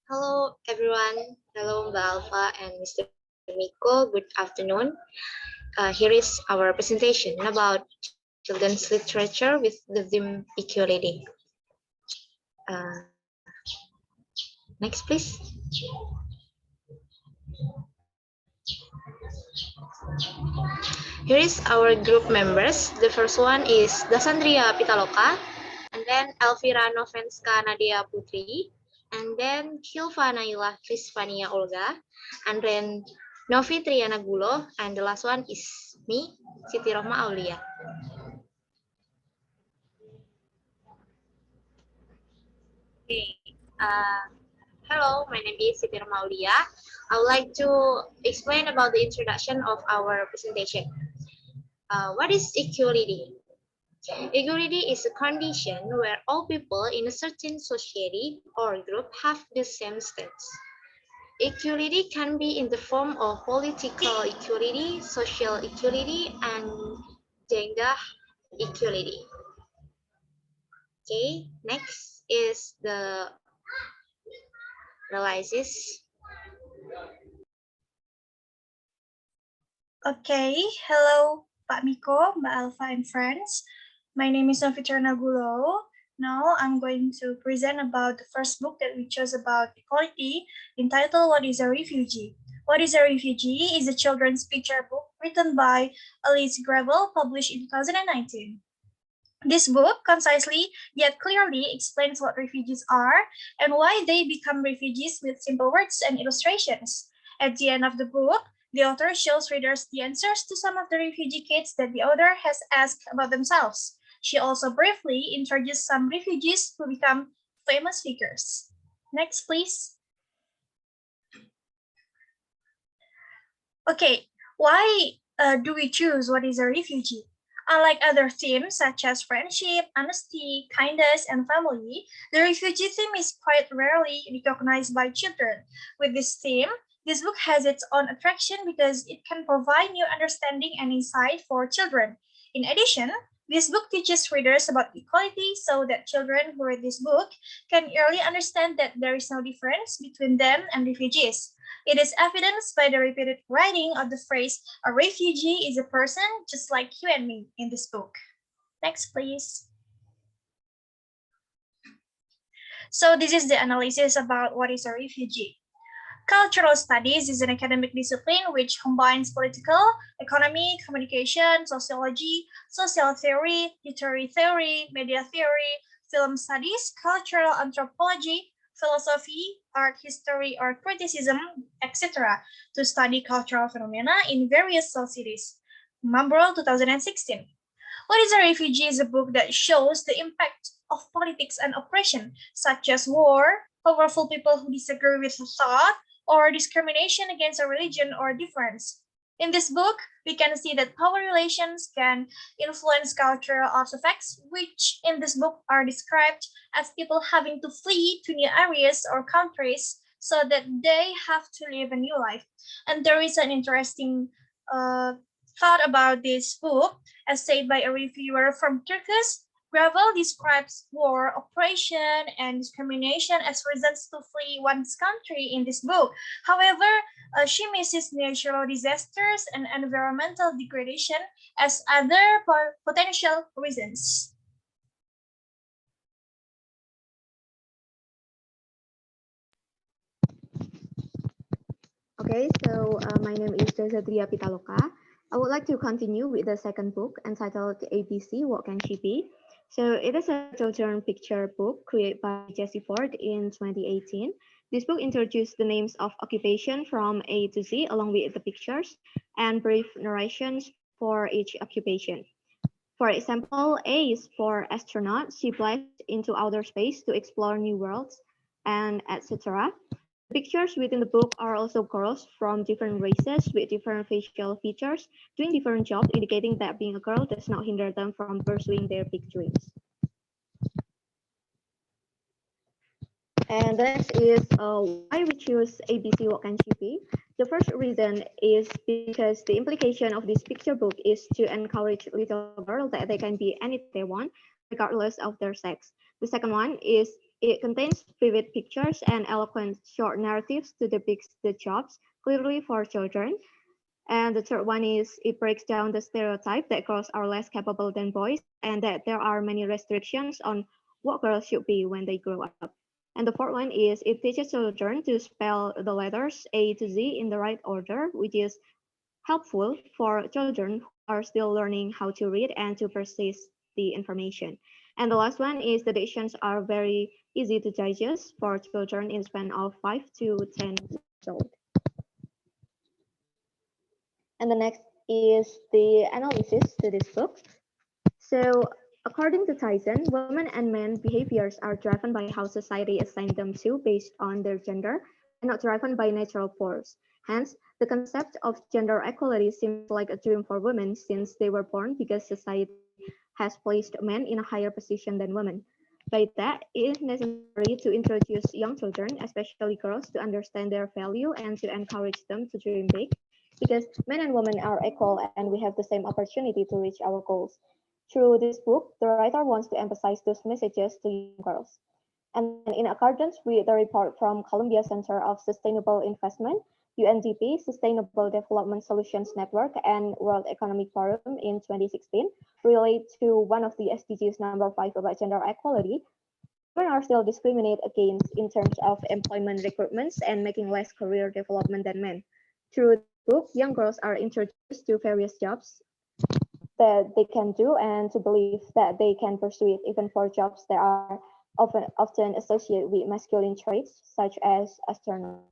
Hello everyone. Hello Mbak Alpha and Mr. Miko. Good afternoon. Here is our presentation about children's literature with the theme equality. Next, please. Here is our group members. The first one is Dasadriya Pitaloka, and then Elvira Novenska Nadhea Putri, and then Khilfanailah Risvania Olga, and then Novi Tryana Gulo, and the last one is me, Siti Rohmah Aulia. Okay. Hello, my name is Siti Rohmah Aulia. I would like to explain about the introduction of our presentation. What is equality? Equality is a condition where all people in a certain society or group have the same status. Equality can be in the form of political equality, social equality, and gender equality. Okay, next is the analysis. Okay, hello Pak Miko, Mbak Alpha and friends. My name is Novi Gulo. Now I'm going to present about the first book that we chose about equality, entitled What is a Refugee? What is a Refugee is a children's picture book written by Alice Gravel, published in 2019. This book concisely yet clearly explains what refugees are and why they become refugees with simple words and illustrations. At the end of the book, the author shows readers the answers to some of the refugee kids that the author has asked about themselves. She also briefly introduced some refugees who become famous figures. Next, please. Okay, why do we choose what is a refugee? Unlike other themes such as friendship, honesty, kindness, and family, the refugee theme is quite rarely recognized by children. With this theme, this book has its own attraction because it can provide new understanding and insight for children. In addition, this book teaches readers about equality so that children who read this book can early understand that there is no difference between them and refugees. It is evidenced by the repeated writing of the phrase, a refugee is a person just like you and me in this book. Next, please. So this is the analysis about what is a refugee. Cultural studies is an academic discipline which combines political, economy, communication, sociology, social theory, literary theory, media theory, film studies, cultural anthropology, philosophy, art history, or criticism, etc., to study cultural phenomena in various societies. Mambro 2016. What is a Refugee is a book that shows the impact of politics and oppression, such as war, powerful people who disagree with thought, or discrimination against a religion or difference. In this book, we can see that power relations can influence cultural artifacts, which in this book are described as people having to flee to new areas or countries so that they have to live a new life. And there is an interesting thought about this book, as said by a reviewer from Turkish. Gravel describes war, oppression, and discrimination as reasons to flee one's country in this book. However, she misses natural disasters and environmental degradation as other potential reasons. Okay, so my name is Dasadriya Pitaloka. I would like to continue with the second book entitled ABC, What Can She Be? So it is a children's picture book created by Jesse Ford in 2018. This book introduced the names of occupation from A to Z along with the pictures and brief narrations for each occupation. For example, A is for astronaut. She flies into outer space to explore new worlds, and etc. Pictures within the book are also girls from different races with different facial features, doing different jobs, indicating that being a girl does not hinder them from pursuing their big dreams. And the next is why we choose ABC, What Can She Be? The first reason is because the implication of this picture book is to encourage little girls that they can be anything they want, regardless of their sex. The second one is It contains vivid pictures and eloquent short narratives to depict the jobs clearly for children. And the third one is it breaks down the stereotype that girls are less capable than boys and that there are many restrictions on what girls should be when they grow up. And the fourth one is it teaches children to spell the letters A to Z in the right order, which is helpful for children who are still learning how to read and to process the information. And the last one is the dictions are very easy to digest for children in span of 5 to 10 years old. And the next is the analysis to this book. So, according to Tyson, women and men behaviors are driven by how society assigned them to based on their gender and not driven by natural force. Hence, the concept of gender equality seems like a dream for women since they were born because society has placed men in a higher position than women. By that, it is necessary to introduce young children, especially girls, to understand their value and to encourage them to dream big because men and women are equal and we have the same opportunity to reach our goals. Through this book, the writer wants to emphasize those messages to young girls. And then, in accordance with the report from Columbia Center of Sustainable Investment, UNDP, Sustainable Development Solutions Network, and World Economic Forum in 2016, relate to one of the SDGs number 5 about gender equality, women are still discriminated against in terms of employment recruitments and making less career development than men. Through this book, young girls are introduced to various jobs that they can do and to believe that they can pursue it even for jobs that are often associated with masculine traits such as astronauts.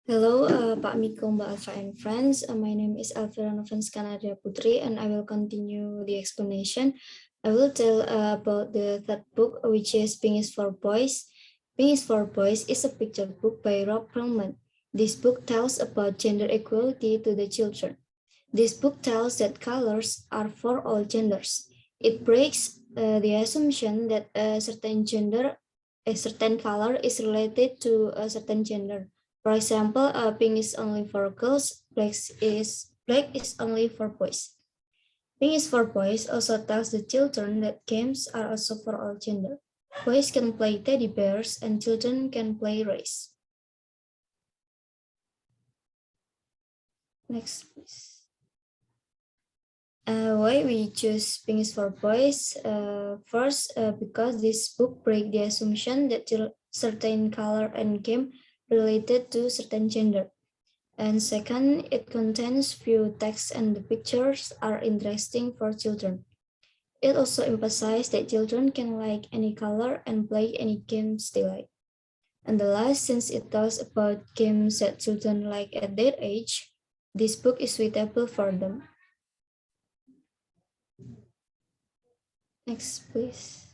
Hello, Pak Miko, Mbak Alfa, and friends. My name is Elvira Novenska Putri, and I will continue the explanation. I will tell about the third book, which is Pink is for Boys. Pink is for Boys is a picture book by Rohmah. This book tells about gender equality to the children. This book tells that colors are for all genders. It breaks the assumption that a certain color is related to a certain gender. For example, pink is only for girls, black is only for boys. Pink is for boys also tells the children that games are also for all gender. Boys can play teddy bears and children can play race. Next, please. Why we choose Pink is for Boys? First, because this book breaks the assumption that certain color and game related to certain gender. And second, it contains few texts and the pictures are interesting for children. It also emphasizes that children can like any color and play any games they like. And the last, since it tells about games that children like at their age, this book is suitable for them. Next, please.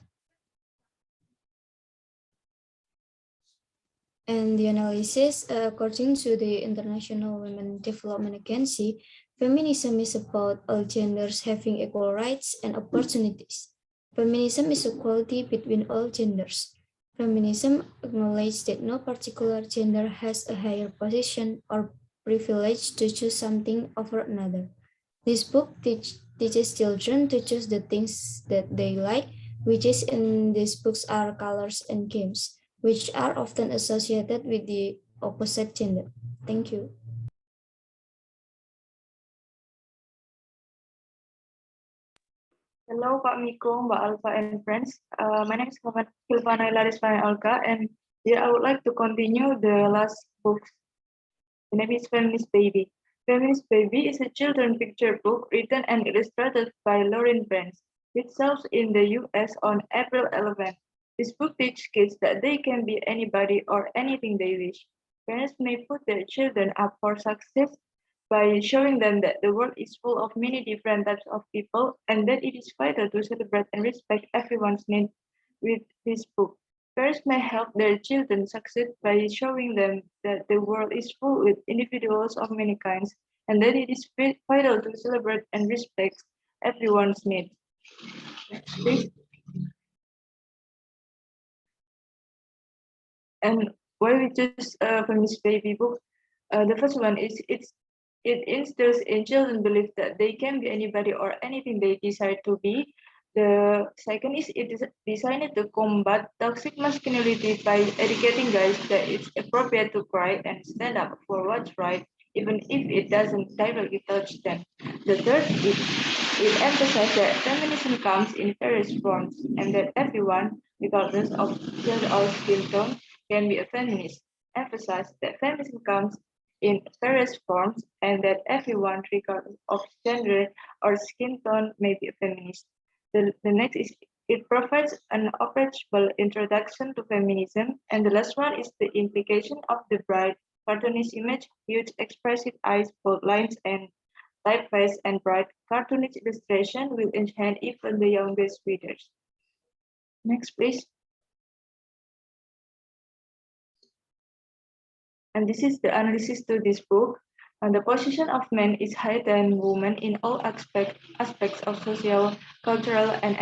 And the analysis, according to the International Women Development Agency, feminism is about all genders having equal rights and opportunities. Feminism is equality between all genders. Feminism acknowledges that no particular gender has a higher position or privilege to choose something over another. This book teaches children to choose the things that they like, which is in these books are colors and games, which are often associated with the opposite gender. Thank you. Hello, Pak Miko, Mbak Alfa, and friends. My name is Khilfanailah Olga, and here I would like to continue the last book. The name is Feminist Baby. Feminist Baby is a children's picture book written and illustrated by Lauren Brands, which sells in the US on April 11th. This book teaches kids that they can be anybody or anything they wish. Parents may put their children up for success by showing them that the world is full of many different types of people and that it is vital to celebrate and respect everyone's needs with this book. Parents may help their children succeed by showing them that the world is full with individuals of many kinds and that it is vital to celebrate and respect everyone's needs. Next, please. And why we choose Feminist Baby book? The first one is It instills in children belief that they can be anybody or anything they desire to be. The second is it is designed to combat toxic masculinity by educating guys that it's appropriate to cry and stand up for what's right, even if it doesn't directly touch them. The third is it emphasizes that feminism comes in various forms and that everyone, regardless of gender or skin tone, can be a feminist. Emphasize that feminism comes in various forms and that everyone, regardless of gender or skin tone, may be a feminist. The next is it provides an approachable introduction to feminism, and the last one is the implication of the bright, cartoonish image, huge expressive eyes, bold lines, and typeface and bright cartoonish illustration will enchant even the youngest readers. Next, please. And this is the analysis to this book. And the position of men is higher than women in all aspects of social, cultural, and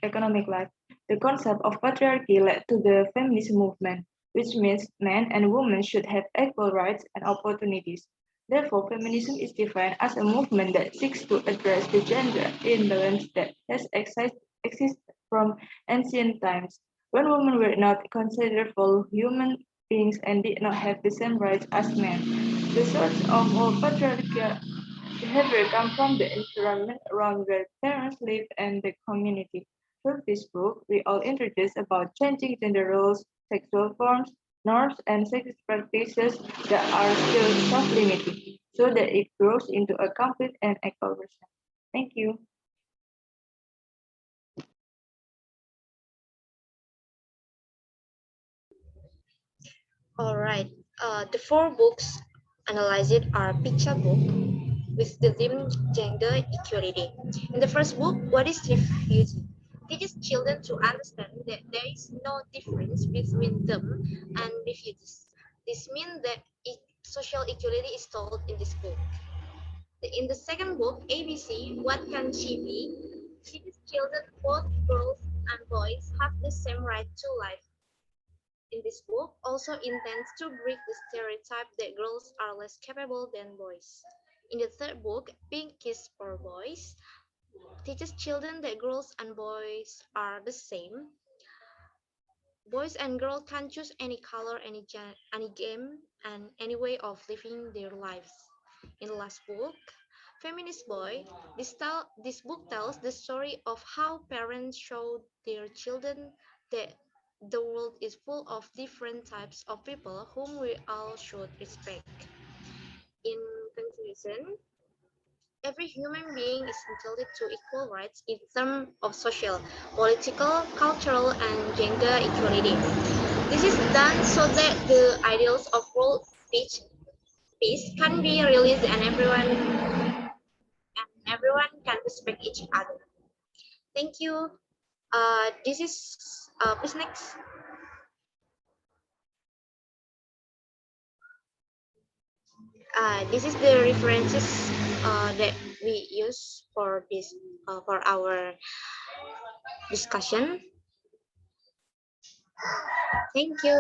economic life. The concept of patriarchy led to the feminist movement, which means men and women should have equal rights and opportunities. Therefore, feminism is defined as a movement that seeks to address the gender imbalance that has existed from ancient times, when women were not considered full human beings and did not have the same rights as men. The source of all patriarchal behavior comes from the environment around where parents live and the community. Through this book, we all introduce about changing gender roles, sexual forms, norms, and sexist practices that are still self-limiting, so that it grows into a complete and equal version. Thank you. All right. The four books analyzed are picture book with the theme gender equality. In the first book, What is Refugee? Teaches children to understand that there is no difference between them and refugees. This means that social equality is taught in this book. In the second book, ABC, What Can She Be? Teaches children both girls and boys have the same right to life. In this book also intends to break the stereotype that girls are less capable than boys. In the third book, Pink is for Boys, teaches children that girls and boys are the same. Boys and girls can choose any color, any game, and any way of living their lives. In the last book, Feminist Boy, this book tells the story of how parents show their children that the world is full of different types of people whom we all should respect. In conclusion, every human being is entitled to equal rights in terms of social, political, cultural, and gender equality. This is done so that the ideals of world peace can be realized and everyone can respect each other. Thank you. This is please next. This is the references that we use for this for our discussion. Thank you.